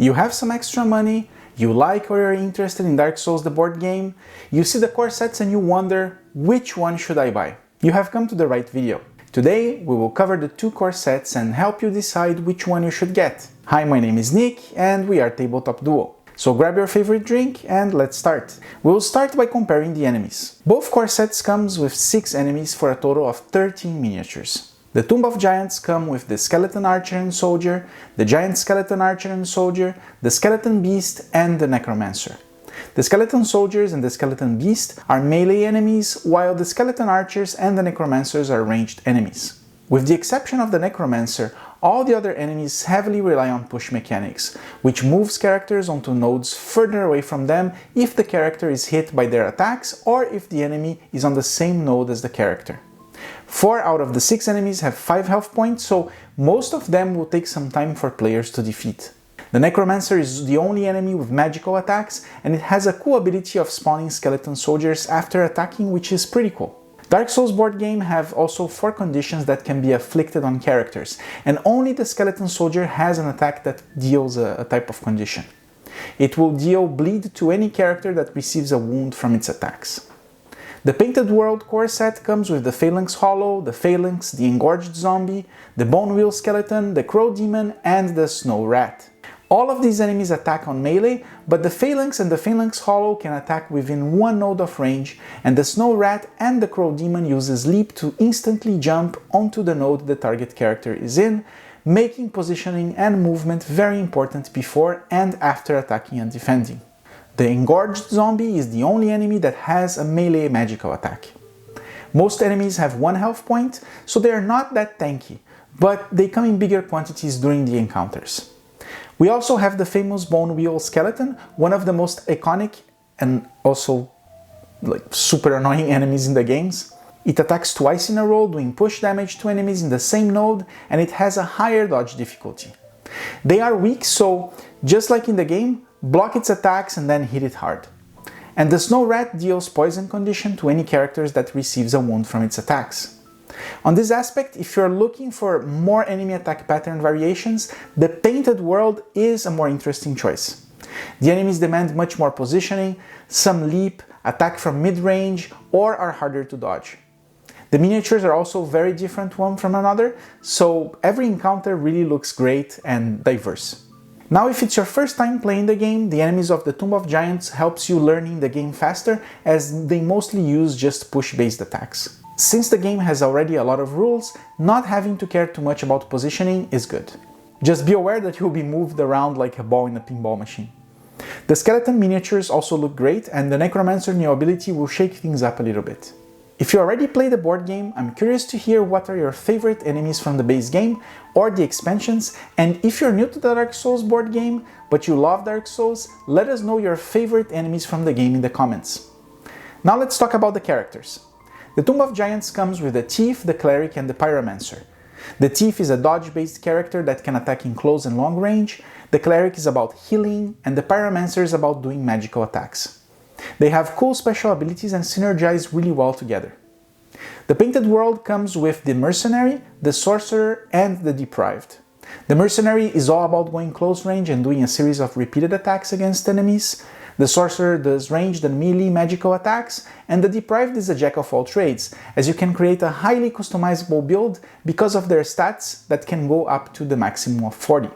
You have some extra money, you like or you're interested in Dark Souls the board game, you see the core sets and you wonder, which one should I buy? You have come to the right video. Today we will cover the 2 core sets and help you decide which one you should get. Hi, my name is Nick and we are Tabletop Duo. So grab your favorite drink and let's start. We'll start by comparing the enemies. Both core sets comes with 6 enemies for a total of 13 miniatures. The Tomb of Giants come with the Skeleton Archer and Soldier, the Giant Skeleton Archer and Soldier, the Skeleton Beast and the Necromancer. The Skeleton Soldiers and the Skeleton Beast are melee enemies, while the Skeleton Archers and the Necromancers are ranged enemies. With the exception of the Necromancer, all the other enemies heavily rely on push mechanics, which moves characters onto nodes further away from them if the character is hit by their attacks or if the enemy is on the same node as the character. 4 out of the 6 enemies have 5 health points, so most of them will take some time for players to defeat. The Necromancer is the only enemy with magical attacks, and it has a cool ability of spawning skeleton soldiers after attacking, which is pretty cool. Dark Souls board game have also 4 conditions that can be afflicted on characters, and only the skeleton soldier has an attack that deals a type of condition. It will deal bleed to any character that receives a wound from its attacks. The Painted World core set comes with the Phalanx Hollow, the Phalanx, the Engorged Zombie, the Bone Wheel Skeleton, the Crow Demon, and the Snow Rat. All of these enemies attack on melee, but the Phalanx and the Phalanx Hollow can attack within 1 node of range, and the Snow Rat and the Crow Demon uses Leap to instantly jump onto the node the target character is in, making positioning and movement very important before and after attacking and defending. The Engorged Zombie is the only enemy that has a melee magical attack. Most enemies have 1 health point, so they are not that tanky, but they come in bigger quantities during the encounters. We also have the famous Bone Wheel Skeleton, one of the most iconic and also super annoying enemies in the games. It attacks twice in a row, doing push damage to enemies in the same node, and it has a higher dodge difficulty. They are weak, so just like in the game, block its attacks and then hit it hard. And the Snow Rat deals poison condition to any characters that receives a wound from its attacks. On this aspect, if you're looking for more enemy attack pattern variations, the Painted World is a more interesting choice. The enemies demand much more positioning, some leap, attack from mid-range, or are harder to dodge. The miniatures are also very different one from another, so every encounter really looks great and diverse. Now, if it's your first time playing the game, the enemies of the Tomb of Giants helps you learning the game faster, as they mostly use just push-based attacks. Since the game has already a lot of rules, not having to care too much about positioning is good. Just be aware that you'll be moved around like a ball in a pinball machine. The skeleton miniatures also look great, and the Necromancer new ability will shake things up a little bit. If you already played the board game, I'm curious to hear what are your favorite enemies from the base game or the expansions, and if you're new to the Dark Souls board game, but you love Dark Souls, let us know your favorite enemies from the game in the comments. Now let's talk about the characters. The Tomb of Giants comes with the Thief, the Cleric, and the Pyromancer. The Thief is a dodge-based character that can attack in close and long range, the Cleric is about healing, and the Pyromancer is about doing magical attacks. They have cool special abilities and synergize really well together. The Painted World comes with the Mercenary, the Sorcerer, and the Deprived. The Mercenary is all about going close range and doing a series of repeated attacks against enemies. The Sorcerer does ranged and melee magical attacks, and the Deprived is a jack of all trades, as you can create a highly customizable build because of their stats that can go up to the maximum of 40.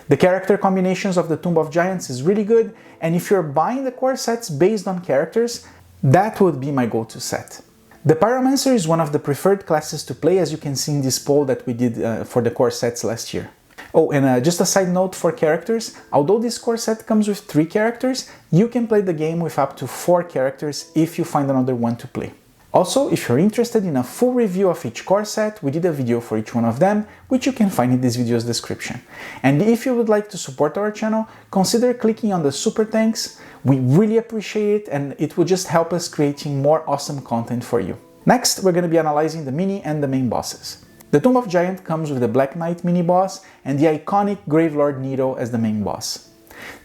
The character combinations of the Tomb of Giants is really good, and if you're buying the core sets based on characters, that would be my go-to set. The Pyromancer is one of the preferred classes to play, as you can see in this poll that we did for the core sets last year. Oh, and just a side note for characters, although this core set comes with 3 characters, you can play the game with up to 4 characters if you find another one to play. Also, if you're interested in a full review of each core set, we did a video for each one of them, which you can find in this video's description. And if you would like to support our channel, consider clicking on the super thanks. We really appreciate it, and it will just help us creating more awesome content for you. Next, we're going to be analyzing the mini and the main bosses. The Tomb of Giant comes with the Black Knight mini boss and the iconic Gravelord Nito as the main boss.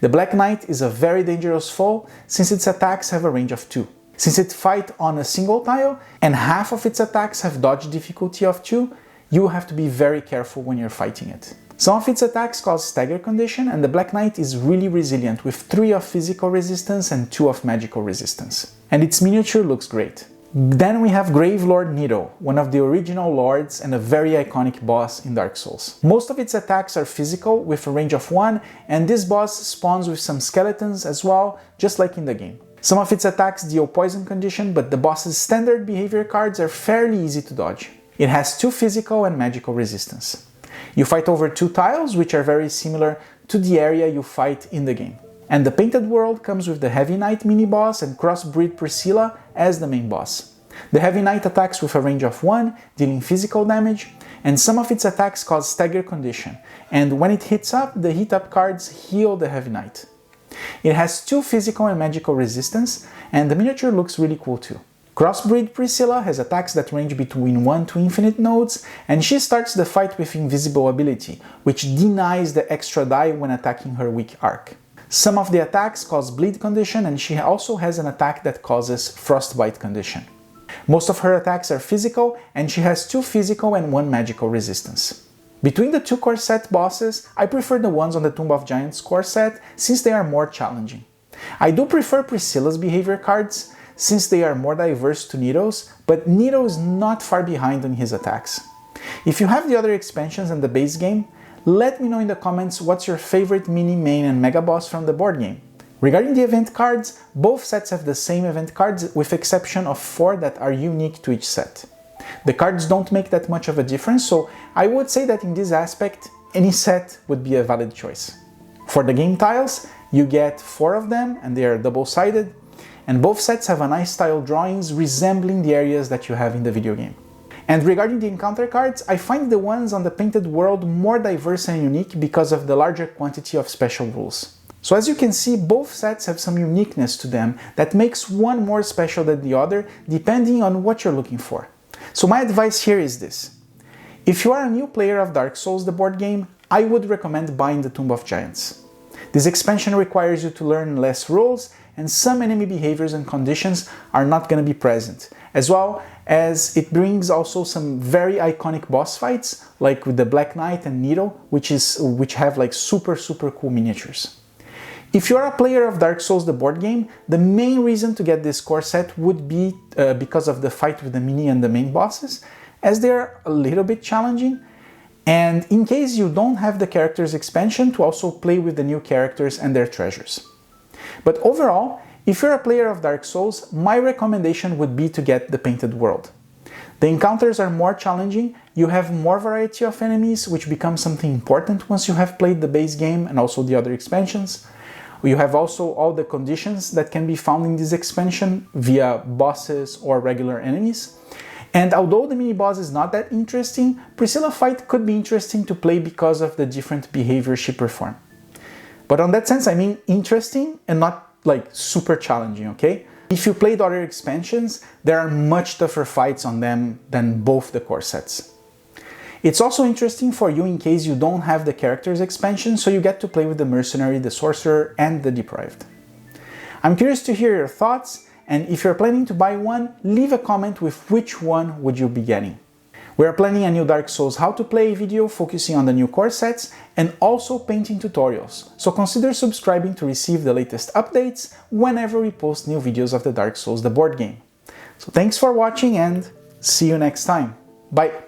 The Black Knight is a very dangerous foe since its attacks have a range of 2. Since it fights on a single tile and half of its attacks have dodge difficulty of 2, you have to be very careful when you're fighting it. Some of its attacks cause stagger condition, and the Black Knight is really resilient with 3 of physical resistance and 2 of magical resistance. And its miniature looks great. Then we have Gravelord Nito, one of the original lords and a very iconic boss in Dark Souls. Most of its attacks are physical with a range of 1, and this boss spawns with some skeletons as well, just like in the game. Some of its attacks deal poison condition, but the boss's standard behavior cards are fairly easy to dodge. It has 2 physical and magical resistance. You fight over 2 tiles, which are very similar to the area you fight in the game. And the Painted World comes with the Heavy Knight mini-boss and Crossbreed Priscilla as the main boss. The Heavy Knight attacks with a range of 1, dealing physical damage, and some of its attacks cause stagger condition, and when it hits up, the hit up cards heal the Heavy Knight. It has 2 physical and magical resistance, and the miniature looks really cool too. Crossbreed Priscilla has attacks that range between 1 to infinite nodes, and she starts the fight with Invisible ability, which denies the extra die when attacking her weak arc. Some of the attacks cause bleed condition, and she also has an attack that causes frostbite condition. Most of her attacks are physical, and she has 2 physical and 1 magical resistance. Between the 2 core set bosses, I prefer the ones on the Tomb of Giants core set since they are more challenging. I do prefer Priscilla's behavior cards since they are more diverse to Nito's, but Nito is not far behind on his attacks. If you have the other expansions and the base game, let me know in the comments what's your favorite mini, main and mega boss from the board game. Regarding the event cards, both sets have the same event cards with exception of 4 that are unique to each set. The cards don't make that much of a difference, so I would say that in this aspect, any set would be a valid choice. For the game tiles, you get 4 of them and they are double-sided, and both sets have a nice tile drawings resembling the areas that you have in the video game. And regarding the encounter cards, I find the ones on the Painted World more diverse and unique because of the larger quantity of special rules. So as you can see, both sets have some uniqueness to them that makes one more special than the other depending on what you're looking for. So my advice here is this. If you are a new player of Dark Souls, the board game, I would recommend buying the Tomb of Giants. This expansion requires you to learn less rules, and some enemy behaviors and conditions are not going to be present, as well as it brings also some very iconic boss fights, like with the Black Knight and Nito, which have like super cool miniatures. If you are a player of Dark Souls the board game, the main reason to get this core set would be because of the fight with the mini and the main bosses, as they are a little bit challenging, and in case you don't have the characters expansion, to also play with the new characters and their treasures. But overall, if you're a player of Dark Souls, my recommendation would be to get the Painted World. The encounters are more challenging, you have more variety of enemies, which becomes something important once you have played the base game and also the other expansions. You have also all the conditions that can be found in this expansion via bosses or regular enemies. And although the mini-boss is not that interesting, Priscilla fight could be interesting to play because of the different behaviors she performs. But on that sense, I mean interesting and not like super challenging, okay? If you played other expansions, there are much tougher fights on them than both the core sets. It's also interesting for you in case you don't have the characters expansion, so you get to play with the Mercenary, the Sorcerer, and the Deprived. I'm curious to hear your thoughts, and if you're planning to buy one, leave a comment with which one would you be getting. We are planning a new Dark Souls how to play video focusing on the new core sets and also painting tutorials, so consider subscribing to receive the latest updates whenever we post new videos of the Dark Souls the board game. So thanks for watching and see you next time. Bye!